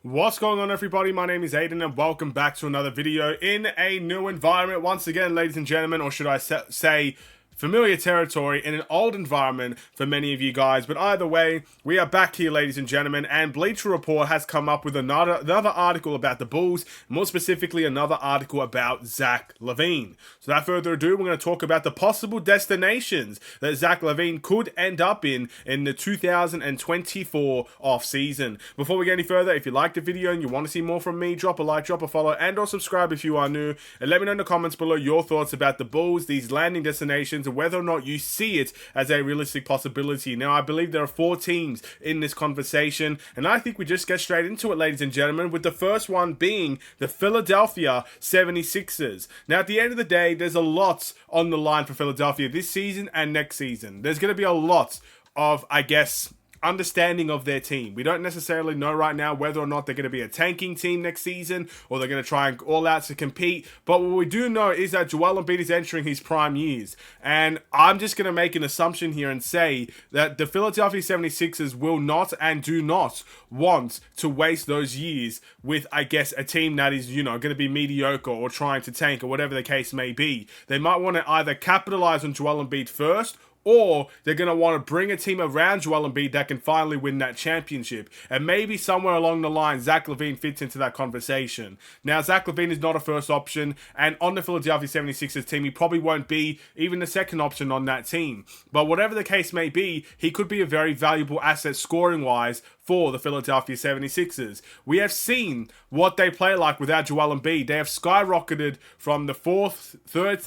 What's going on, everybody? My name is Aiden and welcome back to another video in a new environment once again, ladies and gentlemen, or should I say familiar territory in an old environment for many of you guys. But either way, we are back here, ladies and gentlemen, and Bleacher Report has come up with another article about the Bulls, more specifically another article about Zach LaVine. So without further ado, we're going to talk about the possible destinations that Zach LaVine could end up in the 2024 offseason. Before we get any further, if you like the video and you want to see more from me, drop a like, drop a follow, and or subscribe if you are new, and let me know in the comments below your thoughts about the Bulls, these landing destinations, and whether or not you see it as a realistic possibility. Now, I believe there are 4 teams in this conversation, and I think we just get straight into it, ladies and gentlemen, with the first one being the Philadelphia 76ers. Now, at the end of the day, there's a lot on the line for Philadelphia this season and next season. There's going to be a lot of, I guess, understanding of their team. We don't necessarily know right now whether or not they're going to be a tanking team next season or they're going to try and all out to compete. But what we do know is that Joel Embiid is entering his prime years. And I'm just going to make an assumption here and say that the Philadelphia 76ers will not and do not want to waste those years with, I guess, a team that is, going to be mediocre or trying to tank or whatever the case may be. They might want to either capitalize on Joel Embiid first, or they're going to want to bring a team around Joel Embiid that can finally win that championship. And maybe somewhere along the line, Zach LaVine fits into that conversation. Now, Zach LaVine is not a first option, and on the Philadelphia 76ers team, he probably won't be even the second option on that team. But whatever the case may be, he could be a very valuable asset scoring-wise for the Philadelphia 76ers. We have seen what they play like without Joel Embiid. They have skyrocketed from the third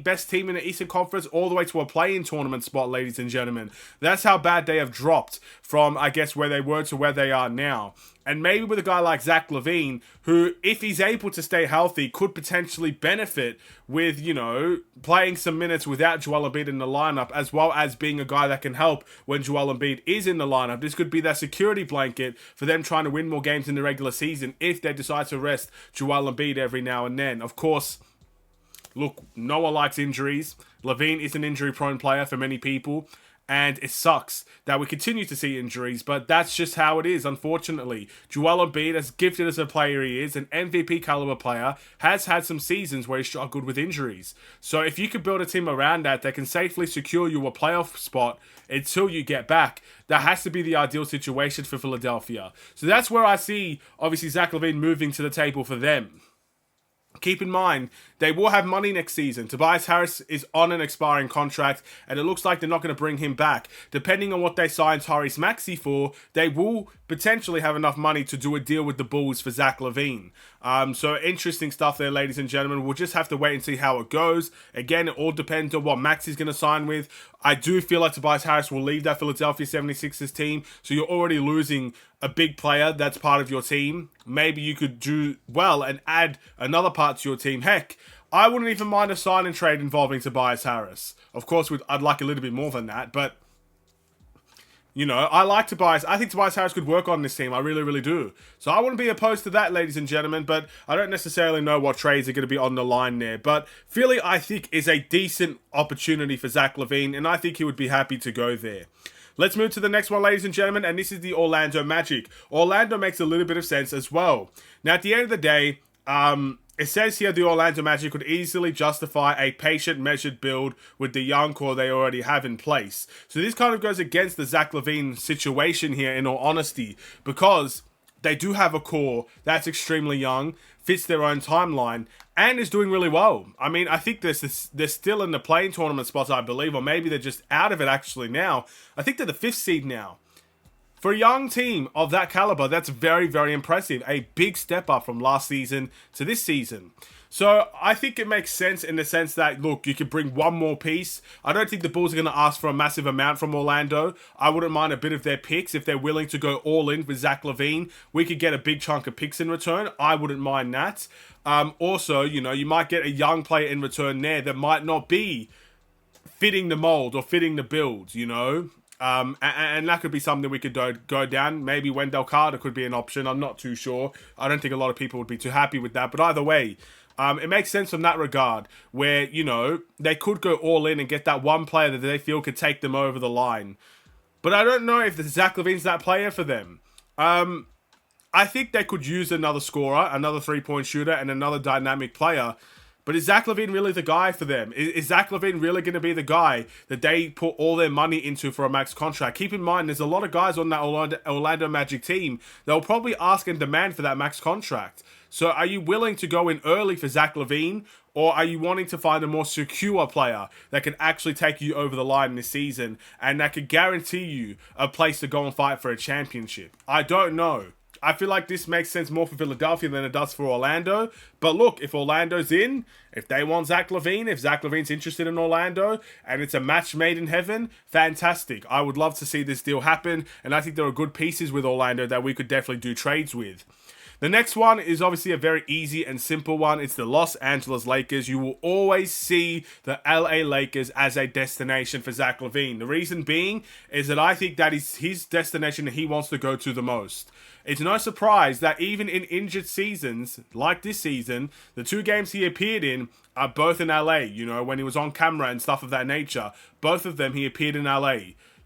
best team in the Eastern Conference all the way to a play-in tournament spot, ladies and gentlemen. That's how bad they have dropped from, I guess, where they were to where they are now. And maybe with a guy like Zach LaVine, who, if he's able to stay healthy, could potentially benefit with, playing some minutes without Joel Embiid in the lineup, as well as being a guy that can help when Joel Embiid is in the lineup. This could be that security blanket for them trying to win more games in the regular season if they decide to rest Joel Embiid every now and then. Of course, look, no one likes injuries. LaVine is an injury-prone player for many people. And it sucks that we continue to see injuries, but that's just how it is, unfortunately. Joel Embiid, as gifted as a player he is, an MVP caliber player, has had some seasons where he's struggled with injuries. So if you could build a team around that can safely secure you a playoff spot until you get back, that has to be the ideal situation for Philadelphia. So that's where I see, obviously, Zach LaVine moving to the table for them. Keep in mind, they will have money next season. Tobias Harris is on an expiring contract, and it looks like they're not going to bring him back. Depending on what they sign Tyrese Maxey for, they will potentially have enough money to do a deal with the Bulls for Zach LaVine. So interesting stuff there, ladies and gentlemen. We'll just have to wait and see how it goes. Again, it all depends on what Maxey's going to sign with. I do feel like Tobias Harris will leave that Philadelphia 76ers team, so you're already losing a big player that's part of your team. Maybe you could do well and add another part to your team. Heck, I wouldn't even mind a sign and trade involving Tobias Harris. Of course, I'd like a little bit more than that, but I like Tobias. I think Tobias Harris could work on this team. I really, really do. So I wouldn't be opposed to that, ladies and gentlemen, but I don't necessarily know what trades are going to be on the line there. But Philly, I think, is a decent opportunity for Zach LaVine, and I think he would be happy to go there. Let's move to the next one, ladies and gentlemen, and this is the Orlando Magic. Orlando makes a little bit of sense as well. Now, at the end of the day, it says here the Orlando Magic could easily justify a patient, measured build with the young core they already have in place. So this kind of goes against the Zach LaVine situation here, in all honesty, because they do have a core that's extremely young, fits their own timeline, and is doing really well. I mean, I think they're still in the play-in tournament spots, I believe, or maybe they're just out of it actually now. I think they're the 5th seed now. For a young team of that caliber, that's very, very impressive. A big step up from last season to this season. So I think it makes sense in the sense that, look, you could bring one more piece. I don't think the Bulls are going to ask for a massive amount from Orlando. I wouldn't mind a bit of their picks if they're willing to go all in with Zach LaVine. We could get a big chunk of picks in return. I wouldn't mind that. Also, you might get a young player in return there that might not be fitting the mold or fitting the build, and that could be something we could go down. Maybe Wendell Carter could be an option. I'm not too sure. I don't think a lot of people would be too happy with that. But either way, it makes sense from that regard where, they could go all in and get that one player that they feel could take them over the line. But I don't know if Zach LaVine's that player for them. I think they could use another scorer, another three-point shooter, and another dynamic player. But is Zach LaVine really the guy for them? Is Zach LaVine really going to be the guy that they put all their money into for a max contract? Keep in mind, there's a lot of guys on that Orlando Magic team that will probably ask and demand for that max contract. So are you willing to go in early for Zach LaVine? Or are you wanting to find a more secure player that can actually take you over the line this season and that could guarantee you a place to go and fight for a championship? I don't know. I feel like this makes sense more for Philadelphia than it does for Orlando. But look, if Orlando's in, if they want Zach LaVine, if Zach LaVine's interested in Orlando, and it's a match made in heaven, fantastic. I would love to see this deal happen, and I think there are good pieces with Orlando that we could definitely do trades with. The next one is obviously a very easy and simple one. It's the Los Angeles Lakers. You will always see the LA Lakers as a destination for Zach LaVine. The reason being is that I think that is his destination that he wants to go to the most. It's no surprise that even in injured seasons, like this season, the 2 games he appeared in are both in LA, you know, when he was on camera and stuff of that nature. Both of them, he appeared in LA.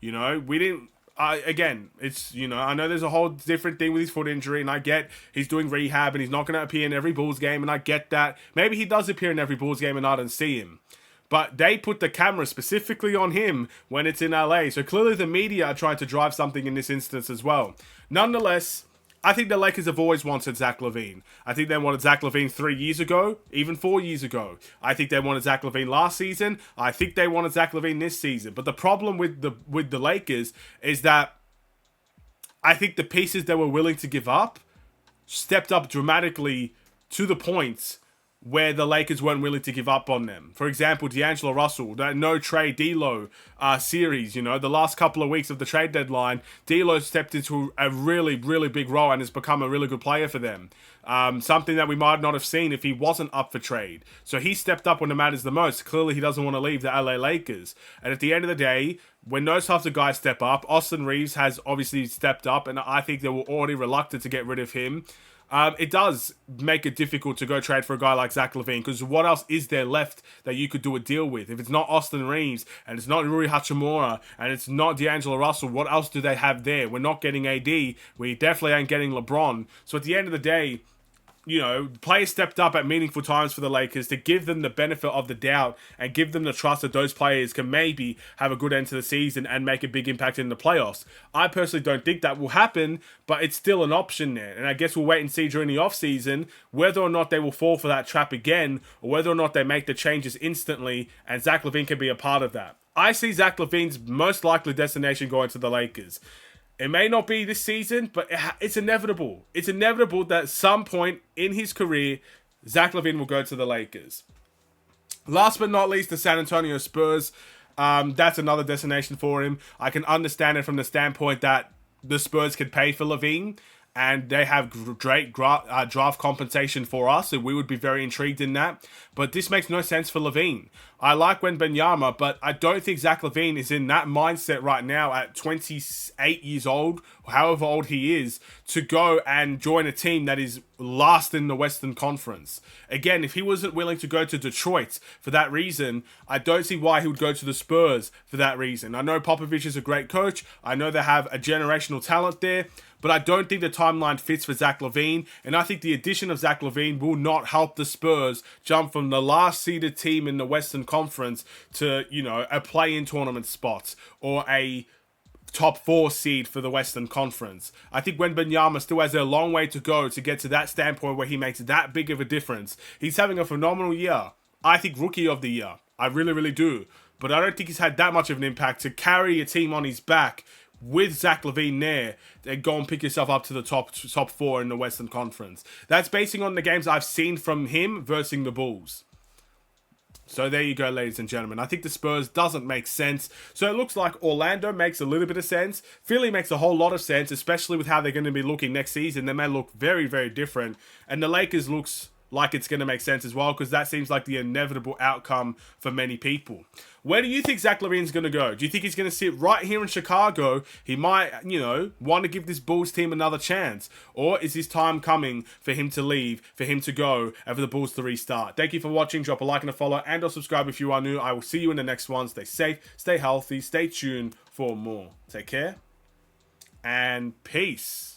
You know, we didn't... again, it's, you know, I know there's a whole different thing with his foot injury, and I get he's doing rehab and he's not going to appear in every Bulls game, and I get that. Maybe he does appear in every Bulls game and I don't see him. But they put the camera specifically on him when it's in LA, so clearly the media are trying to drive something in this instance as well. Nonetheless, I think the Lakers have always wanted Zach LaVine. I think they wanted Zach LaVine 3 years ago, even 4 years ago. I think they wanted Zach LaVine last season. I think they wanted Zach LaVine this season. But the problem with the Lakers is that I think the pieces they were willing to give up stepped up dramatically to the point where the Lakers weren't willing to give up on them. For example, D'Angelo Russell, that no-trade D'Lo series, you know, the last couple of weeks of the trade deadline, D'Lo stepped into a really, really big role and has become a really good player for them. Something that we might not have seen if he wasn't up for trade. So he stepped up when it matters the most. Clearly, he doesn't want to leave the LA Lakers. And at the end of the day, when those types of guys step up, Austin Reeves has obviously stepped up, and I think they were already reluctant to get rid of him. It does make it difficult to go trade for a guy like Zach LaVine, because what else is there left that you could do a deal with? If it's not Austin Reeves, and it's not Rui Hachimura, and it's not D'Angelo Russell, what else do they have there? We're not getting AD. We definitely ain't getting LeBron. So at the end of the day, you know, players stepped up at meaningful times for the Lakers to give them the benefit of the doubt and give them the trust that those players can maybe have a good end to the season and make a big impact in the playoffs. I personally don't think that will happen, but it's still an option there. And I guess we'll wait and see during the offseason whether or not they will fall for that trap again, or whether or not they make the changes instantly and Zach LaVine can be a part of that. I see Zach LaVine's most likely destination going to the Lakers. It may not be this season, but it's inevitable. It's inevitable that at some point in his career, Zach LaVine will go to the Lakers. Last but not least, the San Antonio Spurs. That's another destination for him. I can understand it from the standpoint that the Spurs could pay for LaVine, and they have great draft compensation for us, so we would be very intrigued in that. But this makes no sense for LaVine. I like Wembanyama, but I don't think Zach LaVine is in that mindset right now at 28 years old, however old he is, to go and join a team that is last in the Western Conference. Again, if he wasn't willing to go to Detroit for that reason, I don't see why he would go to the Spurs for that reason. I know Popovich is a great coach. I know they have a generational talent there, but I don't think the timeline fits for Zach LaVine, and I think the addition of Zach LaVine will not help the Spurs jump from the last seeded team in the Western Conference to, you know, a play-in tournament spot or a top 4 seed for the Western Conference. I think Wembanyama still has a long way to go to get to that standpoint where he makes that big of a difference. He's having a phenomenal year. I think Rookie of the Year. I really, really do. But I don't think he's had that much of an impact to carry a team on his back with Zach LaVine there and go and pick yourself up to the top 4 in the Western Conference. That's basing on the games I've seen from him versus the Bulls. So there you go, ladies and gentlemen. I think the Spurs doesn't make sense. So it looks like Orlando makes a little bit of sense. Philly makes a whole lot of sense, especially with how they're going to be looking next season. They may look very, very different. And the Lakers looks like it's going to make sense as well, because that seems like the inevitable outcome for many people. Where do you think Zach LaVine's going to go? Do you think he's going to sit right here in Chicago? He might, you know, want to give this Bulls team another chance. Or is his time coming for him to leave, for him to go, and for the Bulls to restart? Thank you for watching. Drop a like and a follow, and or subscribe if you are new. I will see you in the next one. Stay safe, stay healthy, stay tuned for more. Take care, and peace.